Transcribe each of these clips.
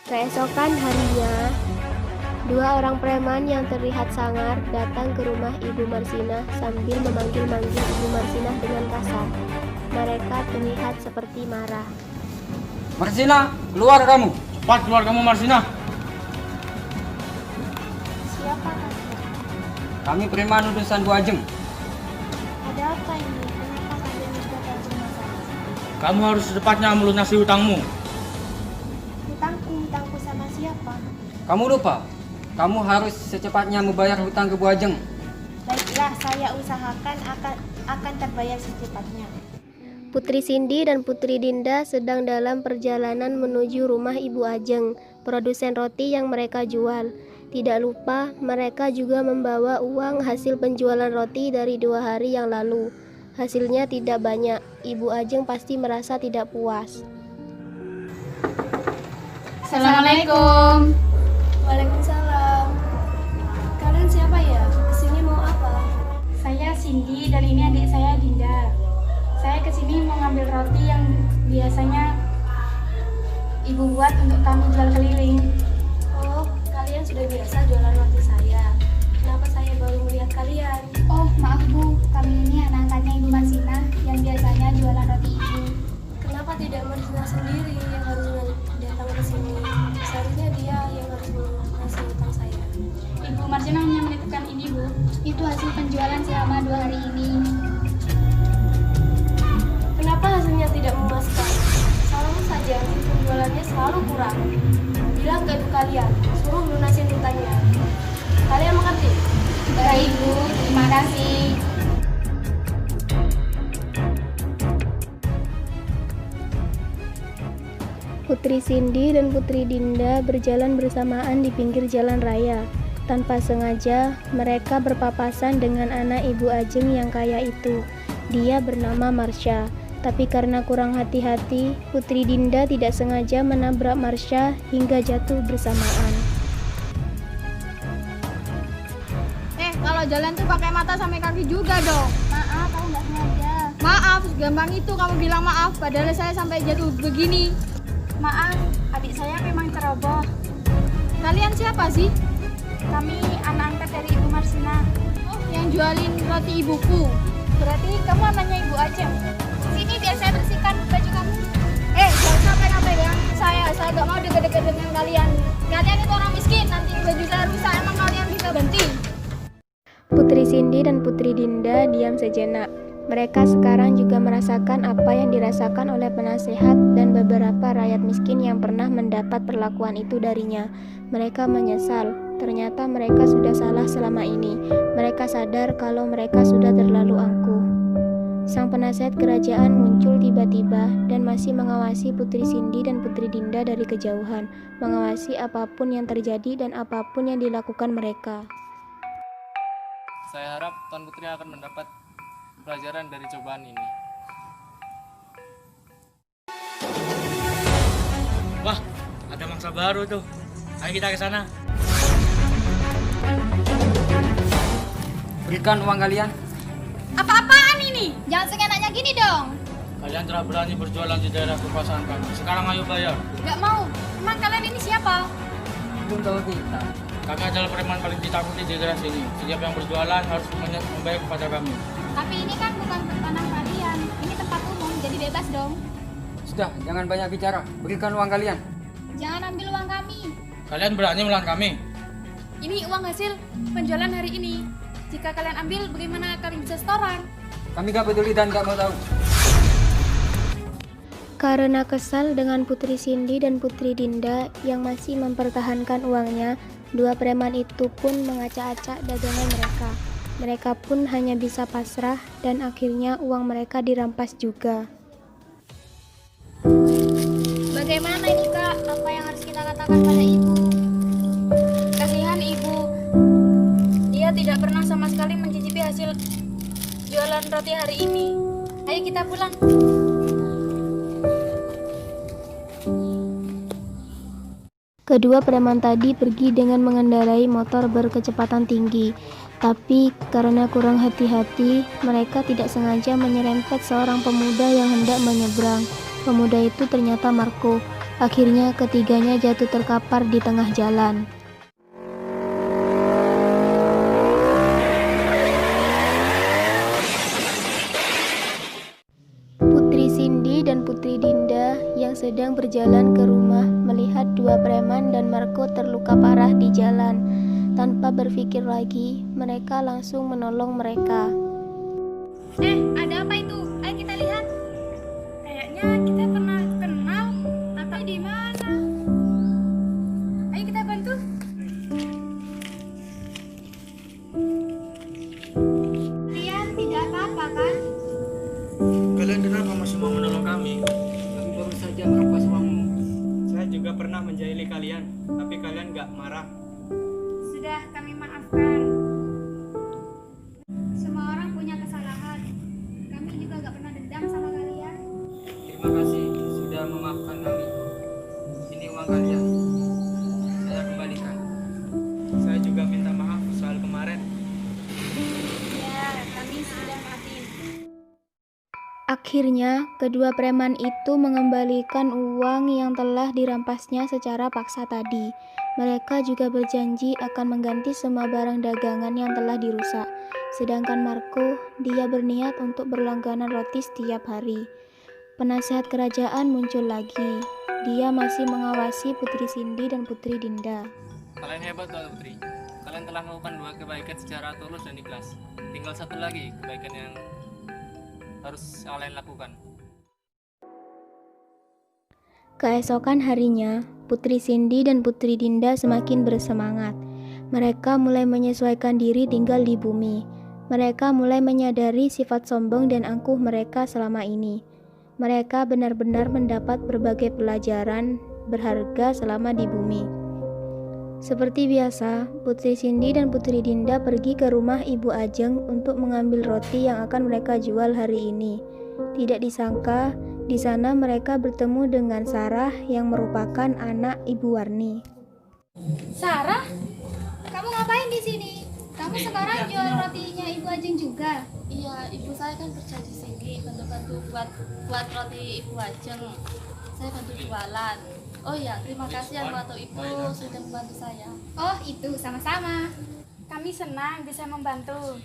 Keesokan harinya, dua orang preman yang terlihat sangar datang ke rumah Ibu Marsinah sambil memanggil-manggil Ibu Marsinah dengan kasar. Mereka terlihat seperti marah. Marsinah, keluar kamu! Cepat keluar kamu, Marsinah! Siapa kakak? Kami preman utusan Bu Ajeng. Ada apa ini? Kenapa kalian juga datang masalah? Kamu harus secepatnya melunasi hutangmu. Hutangku sama siapa? Kamu lupa? Kamu harus secepatnya membayar hutang ke Bu Ajeng. Baiklah, saya usahakan akan terbayar secepatnya. Putri Cindy dan Putri Dinda sedang dalam perjalanan menuju rumah Ibu Ajeng, produsen roti yang mereka jual. Tidak lupa, mereka juga membawa uang hasil penjualan roti dari 2 hari yang lalu. Hasilnya tidak banyak. Ibu Ajeng pasti merasa tidak puas. Assalamualaikum. Waalaikumsalam. Kalian siapa ya? Kesini mau apa? Saya Cindy dan ini adik saya Dinda. Saya kesini mau ngambil roti yang biasanya ibu buat untuk kami jual keliling. Oh, kalian sudah biasa jualan roti saya. Kenapa saya baru melihat kalian? Oh maaf Bu, kami ini anak-anaknya Ibu Marsinah yang biasanya jualan roti ibu. Kenapa tidak Marsinah sendiri yang harus datang ke sini? Seharusnya dia yang harus mengasih hutang saya. Ibu Marsinah hanya menitipkan ini Bu. Itu hasil penjualan selama 2 hari ini. Kenapa hasilnya tidak memuaskan? Selalu saja hasil penjualannya selalu kurang. Bilang ke ibu kalian, suruh lunasin hutangnya. Kalian mengerti? Baik Bu, terima kasih. Putri Cindy dan Putri Dinda berjalan bersamaan di pinggir jalan raya. Tanpa sengaja, mereka berpapasan dengan anak Ibu Ajeng yang kaya itu. Dia bernama Marsha. Tapi karena kurang hati-hati, Putri Dinda tidak sengaja menabrak Marsha hingga jatuh bersamaan. Kalau jalan tuh pakai mata sampai kaki juga dong. Maaf, aku nggak sengaja. Maaf, gampang itu kamu bilang maaf, padahal saya sampai jatuh begini. Maaf, adik saya memang ceroboh. Kalian siapa sih? Kami anak angkat dari Ibu Marsinah. Oh, yang jualin roti ibuku. Berarti kamu anaknya Ibu Ajeng. Sini biar saya bersihkan baju kamu. Jangan sampai pegang saya gak mau deket-deket dengan kalian. Kalian itu orang miskin, nanti baju saya rusak, emang kalian bisa berhenti? Putri Cindy dan Putri Dinda diam sejenak. Mereka sekarang juga merasakan apa yang dirasakan oleh penasehat dan beberapa rakyat miskin yang pernah mendapat perlakuan itu darinya. Mereka menyesal, ternyata mereka sudah salah selama ini. Mereka sadar kalau mereka sudah terlalu angkuh. Sang penasehat kerajaan muncul tiba-tiba dan masih mengawasi Putri Cindy dan Putri Dinda dari kejauhan, mengawasi apapun yang terjadi dan apapun yang dilakukan mereka. Saya harap Tuan Putri akan mendapat pelajaran dari cobaan ini. Wah, ada mangsa baru tuh. Ayo kita ke sana. Berikan uang kalian. Apa-apaan ini? Jangan seenaknya gini dong. Kalian telah berani berjualan di daerah kekuasaan kami. Sekarang ayo bayar. Gak mau. Emang kalian ini siapa? Belum tahu kita. Kami adalah preman paling ditakuti di daerah sini. Setiap yang berjualan harus membayar kepada kami. Tapi ini kan bukan tanah kalian. Ini tempat umum, jadi bebas dong. Sudah, jangan banyak bicara. Berikan uang kalian. Jangan ambil uang kami. Kalian berani melawan kami? Ini uang hasil penjualan hari ini. Jika kalian ambil, bagaimana kalian bisa setoran? Kami gak peduli dan gak mau tahu. Karena kesal dengan Putri Cindy dan Putri Dinda yang masih mempertahankan uangnya, dua preman itu pun mengacak-acak dagangan mereka. Mereka pun hanya bisa pasrah dan akhirnya uang mereka dirampas juga. Bagaimana ini Kak? Apa yang harus kita katakan pada ibu? Kasihan ibu. Dia tidak pernah sama sekali mencicipi hasil jualan roti hari ini. Ayo kita pulang. Kedua preman tadi pergi dengan mengendarai motor berkecepatan tinggi, tapi karena kurang hati-hati, mereka tidak sengaja menyerempet seorang pemuda yang hendak menyeberang. Pemuda itu ternyata Marco. Akhirnya ketiganya jatuh terkapar di tengah jalan. Putri Cindy dan Putri Dinda yang sedang berjalan ke rumah melihat dua preman dan Marco terluka parah di jalan. Tanpa berpikir lagi, mereka langsung menolong mereka. Ada apa itu? Ayo kita lihat. Kayaknya kita pernah kenal, tapi di mana? Ayo kita bantu. Kalian tidak apa-apa kan? Kalian kenapa masih mau menolong kami? Kami baru saja merampas uangmu. Saya juga pernah menjahili kalian, tapi kalian gak marah. Sudah kami maafkan. Semua orang punya kesalahan. Kami juga gak pernah dendam sama kalian. Terima kasih sudah memaafkan kami. Ini uang kalian. Saya kembalikan. Saya juga minta maaf soal kemarin. Ya, kami sudah maafin. Akhirnya, kedua preman itu mengembalikan uang yang telah dirampasnya secara paksa tadi. Mereka juga berjanji akan mengganti semua barang dagangan yang telah dirusak. Sedangkan Marco, dia berniat untuk berlangganan roti setiap hari. Penasehat kerajaan muncul lagi. Dia masih mengawasi Putri Cindy dan Putri Dinda. Kalian hebat Tuan Putri. Kalian telah melakukan 2 kebaikan secara tulus dan ikhlas. Tinggal satu lagi kebaikan yang harus kalian lakukan. Keesokan harinya, Putri Cindy dan Putri Dinda semakin bersemangat. Mereka mulai menyesuaikan diri tinggal di bumi. Mereka mulai menyadari sifat sombong dan angkuh mereka selama ini. Mereka benar-benar mendapat berbagai pelajaran berharga selama di bumi. Seperti biasa, Putri Cindy dan Putri Dinda pergi ke rumah Ibu Ajeng untuk mengambil roti yang akan mereka jual hari ini. Tidak disangka, di sana mereka bertemu dengan Sarah yang merupakan anak Ibu Warni. Sarah, kamu ngapain di sini? Kamu sekarang jual rotinya Ibu Ajeng juga? Iya, ibu saya kan kerja di sini, bantu-bantu buat roti Ibu Ajeng. Saya bantu jualan. Oh ya, terima kasih ya waktu ibu sudah membantu saya. Oh, itu sama-sama. Kami senang bisa membantu.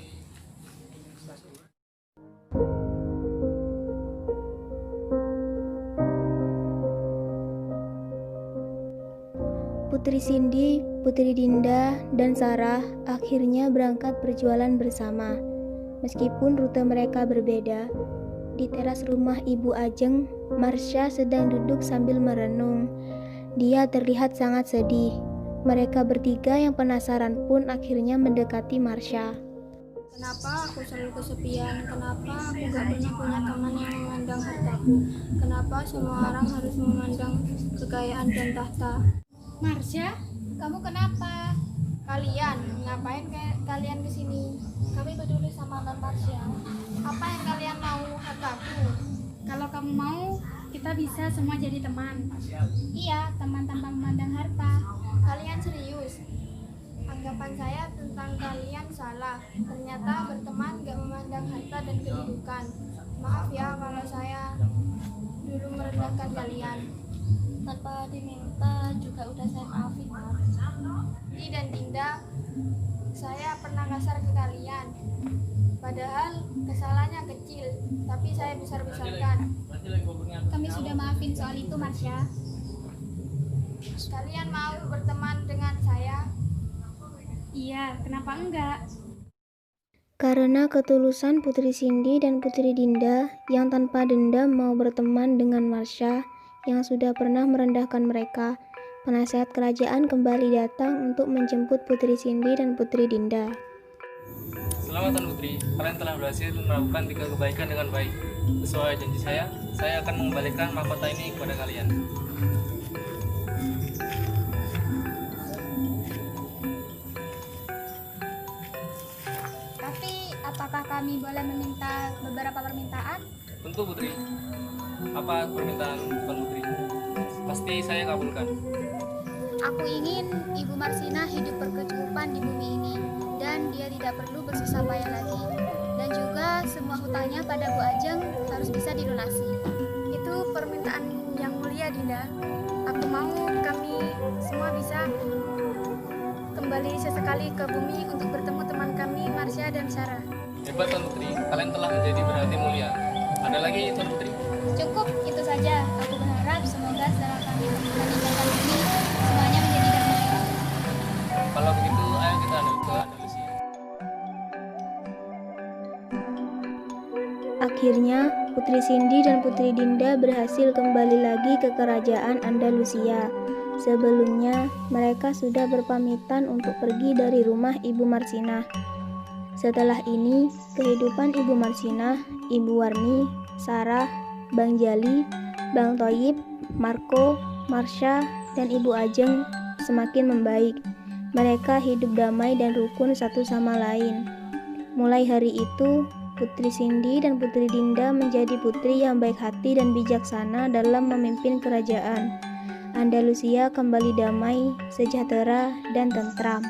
Putri Cindy, Putri Dinda, dan Sarah akhirnya berangkat berjualan bersama. Meskipun rute mereka berbeda, di teras rumah Ibu Ajeng, Marsha sedang duduk sambil merenung. Dia terlihat sangat sedih. Mereka bertiga yang penasaran pun akhirnya mendekati Marsha. Kenapa aku selalu kesepian? Kenapa aku gak pernah punya teman yang memandang hartaku? Kenapa semua orang harus memandang kekayaan dan tahta? Marsha, kamu kenapa? Kalian, ngapain kalian kesini? Kami peduli sama Non Marsha. Apa yang kalian mau hartaku? Kalau kamu mau, kita bisa semua jadi teman. Iya, teman tanpa memandang harta. Kalian serius? Anggapan saya tentang kalian salah. Ternyata berteman gak memandang harta dan kedudukan. Maaf ya kalau saya dulu merendahkan kalian. Tanpa diminta juga udah saya maafin, Mar. Di dan Dinda, saya pernah kasar ke kalian. Padahal kesalahannya kecil, tapi saya besar-besarkan. Kami sudah maafin soal itu, Marsha. Kalian mau berteman dengan saya? Iya, kenapa enggak? Karena ketulusan Putri Cindy dan Putri Dinda yang tanpa dendam mau berteman dengan Marsha yang sudah pernah merendahkan mereka, penasehat kerajaan kembali datang untuk menjemput Putri Cindy dan Putri Dinda. Selamat Tuan Putri, kalian telah berhasil melakukan 3 kebaikan dengan baik. Sesuai janji saya akan mengembalikan mahkota ini kepada kalian. Tapi, apakah kami boleh meminta beberapa permintaan? Tentu Putri. Apa permintaan Tuan Putri? Pasti saya kabulkan. Aku ingin Ibu Marsina hidup berkecukupan di bumi ini dan dia tidak perlu bersusah payah lagi. Dan juga semua hutangnya pada Bu Ajeng harus bisa dilunasi. Itu permintaan yang mulia, Dinda. Aku mau kami semua bisa kembali sesekali ke bumi untuk bertemu teman kami, Marsha dan Sarah. Hebat Tuan Putri, kalian telah menjadi berarti mulia. Ada lagi Tuan Putri? Cukup itu saja. Aku berharap semoga setelah kami meninggalkan bumi semuanya menjadi damai. Kalau begitu, ayo kita ke Andalusia. Akhirnya, Putri Cindy dan Putri Dinda berhasil kembali lagi ke kerajaan Andalusia. Sebelumnya, mereka sudah berpamitan untuk pergi dari rumah Ibu Marsinah. Setelah ini, kehidupan Ibu Marsinah, Ibu Warni, Sarah, Bang Jali, Bang Toyib, Marco, Marsha, dan Ibu Ajeng semakin membaik. Mereka hidup damai dan rukun satu sama lain. Mulai hari itu, Putri Cindy dan Putri Dinda menjadi putri yang baik hati dan bijaksana dalam memimpin kerajaan. Andalusia kembali damai, sejahtera, dan tentram.